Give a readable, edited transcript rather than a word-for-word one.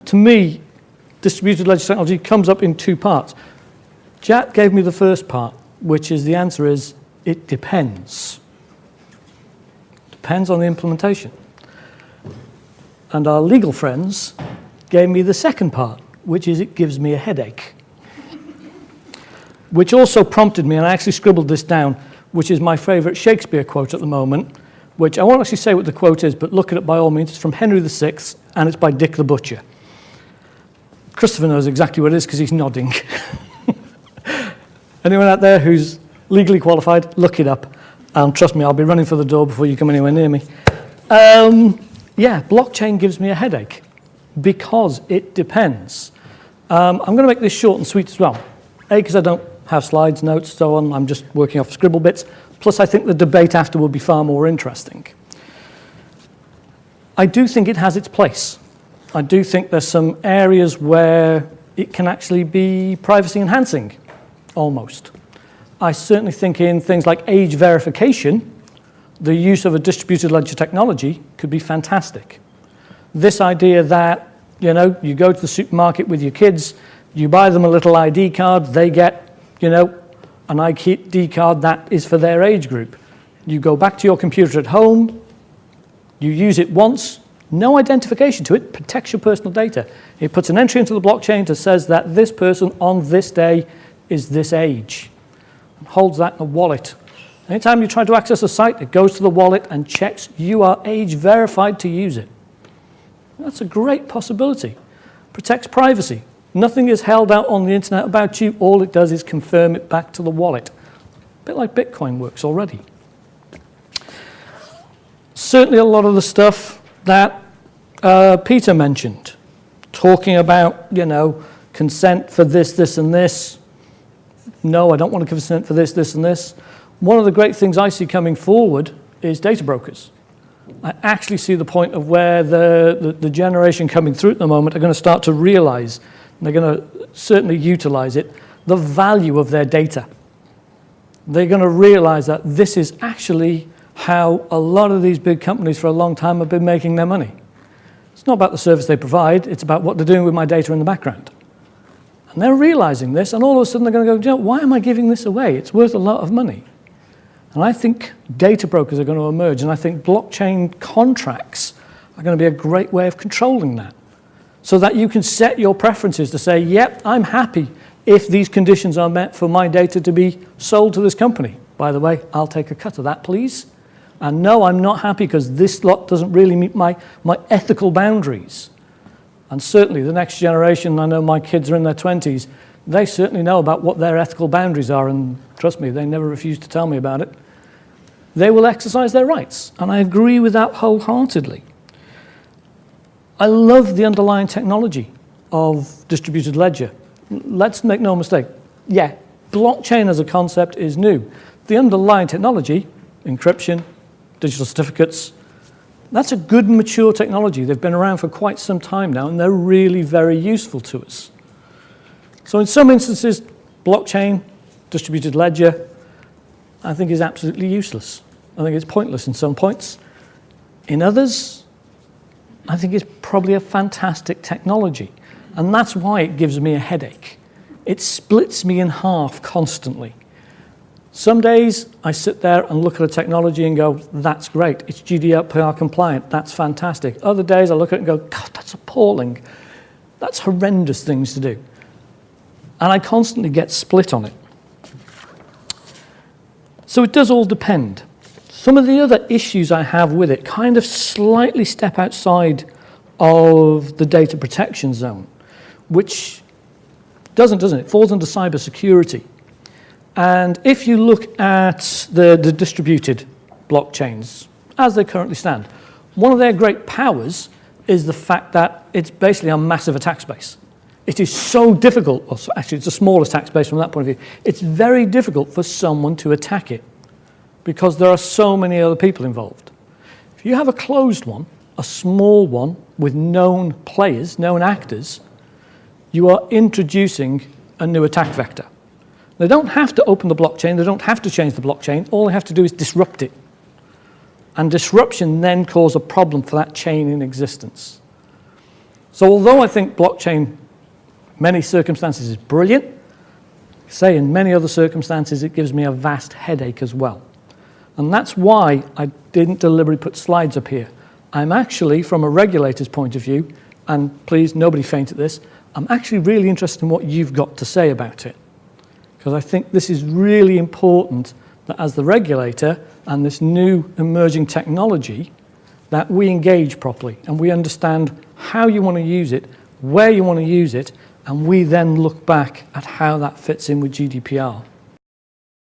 to me, distributed ledger technology comes up in two parts. Jack gave me the first part, which is the answer is, it depends. Depends on the implementation. And our legal friends gave me the second part, which is it gives me a headache. Which also prompted me, and I actually scribbled this down, which is my favorite Shakespeare quote at the moment, which I won't actually say what the quote is, but look at it by all means. It's from Henry VI, and it's by Dick the Butcher. Christopher knows exactly what it is because he's nodding. Anyone out there who's legally qualified, look it up. And trust me, I'll be running for the door before you come anywhere near me. Yeah, blockchain gives me a headache because it depends. I'm going to make this short and sweet as well. A, because I don't have slides, notes, so on. I'm just working off scribble bits. Plus, I think the debate after will be far more interesting. I do think it has its place. I do think there's some areas where it can actually be privacy enhancing, almost. I certainly think in things like age verification, the use of a distributed ledger technology could be fantastic. This idea that, you know, you go to the supermarket with your kids, you buy them a little ID card, they get, you know, an ID card that is for their age group. You go back to your computer at home, you use it once, no identification to it, protects your personal data. It puts an entry into the blockchain that says that this person on this day is this age. And holds that in a wallet. Anytime you try to access a site, it goes to the wallet and checks you are age verified to use it. That's a great possibility. Protects privacy. Nothing is held out on the internet about you. All it does is confirm it back to the wallet. A bit like Bitcoin works already. Certainly a lot of the stuff that Peter mentioned, talking about, you know, consent for this, this, and this. No, I don't want to consent for this, this, and this. One of the great things I see coming forward is data brokers. I actually see the point of where the generation coming through at the moment are going to start to realize, and they're going to certainly utilize it, the value of their data. They're going to realize that this is actually how a lot of these big companies for a long time have been making their money. It's not about the service they provide, it's about what they're doing with my data in the background. And they're realizing this, and all of a sudden they're going to go, you know, why am I giving this away? It's worth a lot of money. And I think data brokers are going to emerge, and I think blockchain contracts are going to be a great way of controlling that. So that you can set your preferences to say, yep, I'm happy if these conditions are met for my data to be sold to this company. By the way, I'll take a cut of that, please. And no, I'm not happy because this lot doesn't really meet my ethical boundaries. And certainly the next generation, I know my kids are in their 20s, they certainly know about what their ethical boundaries are, and trust me, they never refuse to tell me about it. They will exercise their rights, and I agree with that wholeheartedly. I love the underlying technology of distributed ledger. Let's make no mistake. Yeah, blockchain as a concept is new. The underlying technology, encryption, digital certificates, that's a good mature technology. They've been around for quite some time now, and they're really very useful to us. So in some instances, blockchain, distributed ledger, I think is absolutely useless. I think it's pointless in some points. In others, I think it's probably a fantastic technology. And that's why it gives me a headache. It splits me in half constantly. Some days I sit there and look at a technology and go, that's great, it's GDPR compliant, that's fantastic. Other days I look at it and go, God, that's appalling. That's horrendous things to do. And I constantly get split on it. So it does all depend. Some of the other issues I have with it kind of slightly step outside of the data protection zone, which doesn't it? It falls under cybersecurity. And if you look at the distributed blockchains, as they currently stand, one of their great powers is the fact that it's basically a massive attack space. It is so difficult, well, actually it's the smallest attack space from that point of view, it's very difficult for someone to attack it because there are so many other people involved. If you have a closed one, a small one with known players, known actors, you are introducing a new attack vector. They don't have to open the blockchain, they don't have to change the blockchain, all they have to do is disrupt it. And disruption then causes a problem for that chain in existence. So although I think blockchain, in many circumstances, is brilliant, say in many other circumstances, it gives me a vast headache as well. And that's why I didn't deliberately put slides up here. I'm actually, from a regulator's point of view, and please, nobody faint at this, I'm actually really interested in what you've got to say about it. Because I think this is really important that as the regulator and this new emerging technology, that we engage properly and we understand how you want to use it, where you want to use it, and we then look back at how that fits in with GDPR.